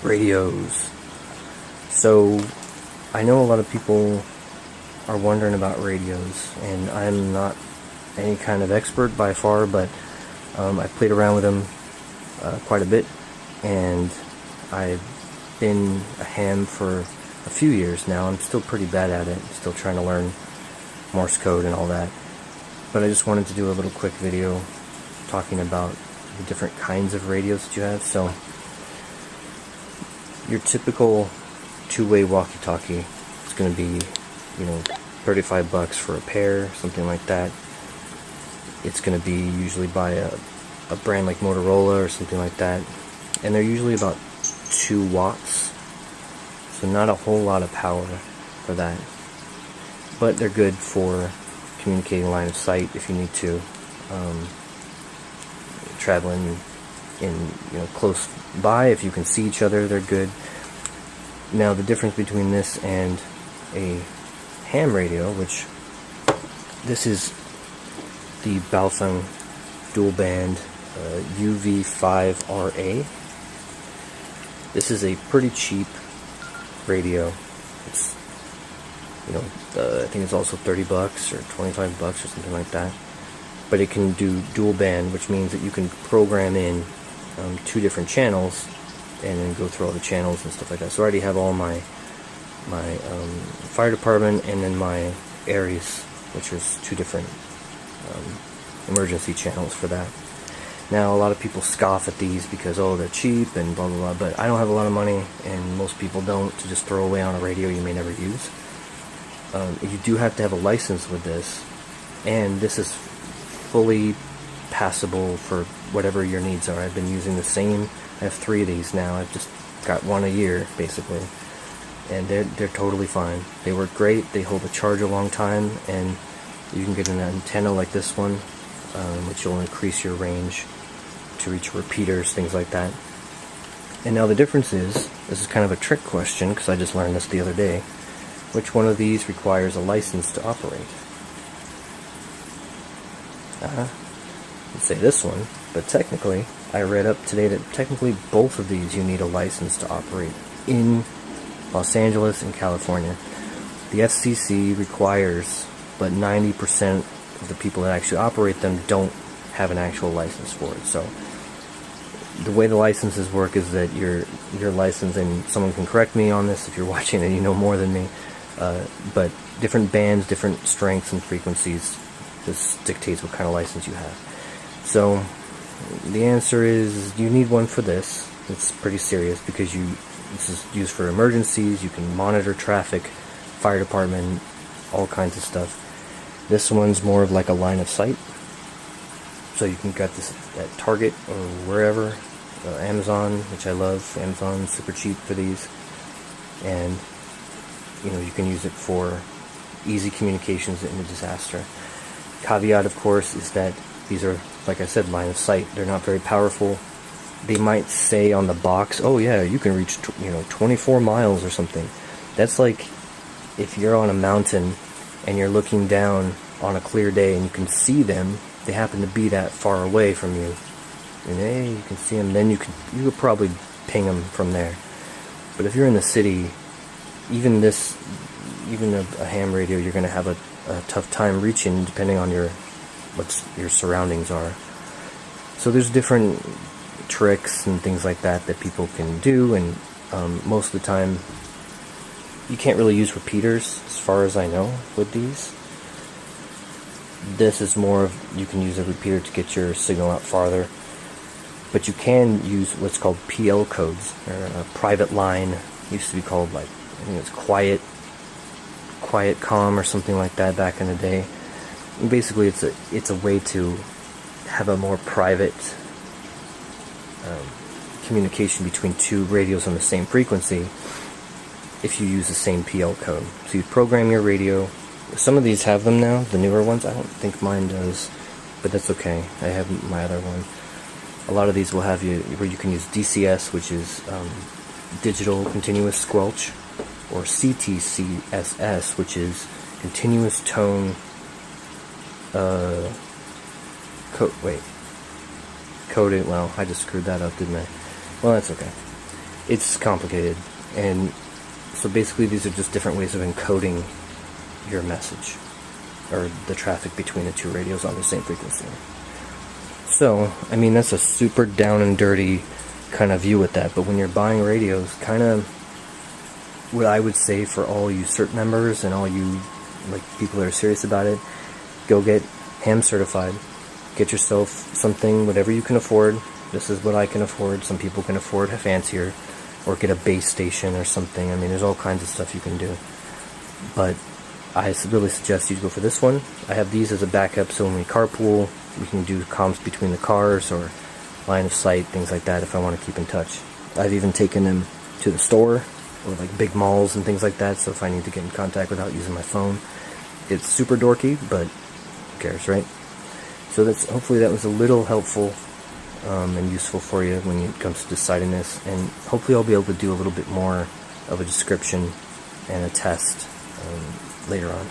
Radios. So I know a lot of people are wondering about radios, and I'm not any kind of expert by far, but I played around with them quite a bit, and I've been a ham for a few years now. I'm still pretty bad at it, still trying to learn Morse code and all that, but I just wanted to do a little quick video talking about the different kinds of radios that you have. So your typical two-way walkie-talkie is going to be, you know, $35 for a pair, something like that. It's going to be usually by a brand like Motorola or something like that, and they're usually about 2 watts, so not a whole lot of power for that, but they're good for communicating line of sight if you need to, traveling in, you know, close by. If you can see each other, they're good. Now the difference between this and a ham radio, which this is the BaoFeng dual band UV5RA. This is a pretty cheap radio. It's, you know, I think it's also $30 or $25 or something like that. But it can do dual band, which means that you can program in 2 different channels and then go through all the channels and stuff like that. So I already have all my fire department and then my Aries, which is 2 different emergency channels for that. Now a lot of people scoff at these because, oh, they're cheap and blah blah blah, but I don't have a lot of money, and most people don't, to just throw away on a radio you may never use. You do have to have a license with this, and this is fully passable for whatever your needs are. I've been using the same, I have 3 of these now. I've just got 1 a year basically, and they're totally fine. They work great, they hold a charge a long time, and you can get an antenna like this one, which will increase your range to reach repeaters, things like that. And now the difference is, this is kind of a trick question because I just learned this the other day, which one of these requires a license to operate? I'd say this one, but technically, I read up today that technically both of these you need a license to operate in Los Angeles and California. The FCC requires, but 90% of the people that actually operate them don't have an actual license for it. So the way the licenses work is that your license, and someone can correct me on this if you're watching and you know more than me, but different bands, different strengths and frequencies, this dictates what kind of license you have. So the answer is you need one for this. It's pretty serious because this is used for emergencies. You can monitor traffic, fire department, all kinds of stuff. This one's more of like a line of sight, so you can get this at Target or wherever, Amazon, which I love. Amazon's super cheap for these, and you know, you can use it for easy communications in a disaster. Caveat, of course, is that these are, like I said, line of sight. They're not very powerful. They might say on the box, oh yeah, you can reach 24 miles or something. That's like if you're on a mountain and you're looking down on a clear day and you can see them, they happen to be that far away from you, and hey, you can see them, then you could probably ping them from there. But if you're in the city, even a ham radio, you're going to have a tough time reaching, depending on what your surroundings are. So there's different tricks and things like that people can do, and most of the time you can't really use repeaters, as far as I know, with these. This is more of, you can use a repeater to get your signal out farther, but you can use what's called PL codes, or a private line. It used to be called, like, I think it's quiet comm or something like that back in the day. And basically it's a way to have a more private communication between 2 radios on the same frequency if you use the same PL code. So you program your radio. Some of these have them now, the newer ones. I don't think mine does, but that's okay. I have my other one. A lot of these will have you where you can use DCS, which is digital continuous squelch, or CTCSS, which is continuous tone coding. Well, I just screwed that up, didn't I? Well, that's okay. it's complicated. And so basically these are just different ways of encoding your message, or the traffic between the two radios on the same frequency. So, I mean, that's a super down and dirty kind of view with that, but when you're buying radios, kind of what I would say for all you CERT members and all you like people that are serious about it, go get ham certified. Get yourself something, whatever you can afford. This is what I can afford. Some people can afford a fancier, or get a base station or something. I mean, there's all kinds of stuff you can do. But I really suggest you go for this one. I have these as a backup, so when we carpool, we can do comms between the cars or line of sight, things like that if I want to keep in touch. I've even taken them to the store, or like big malls and things like that, so if I need to get in contact without using my phone. It's super dorky, but who cares, right? So that's, hopefully that was a little helpful and useful for you when it comes to deciding this, and hopefully I'll be able to do a little bit more of a description and a test later on.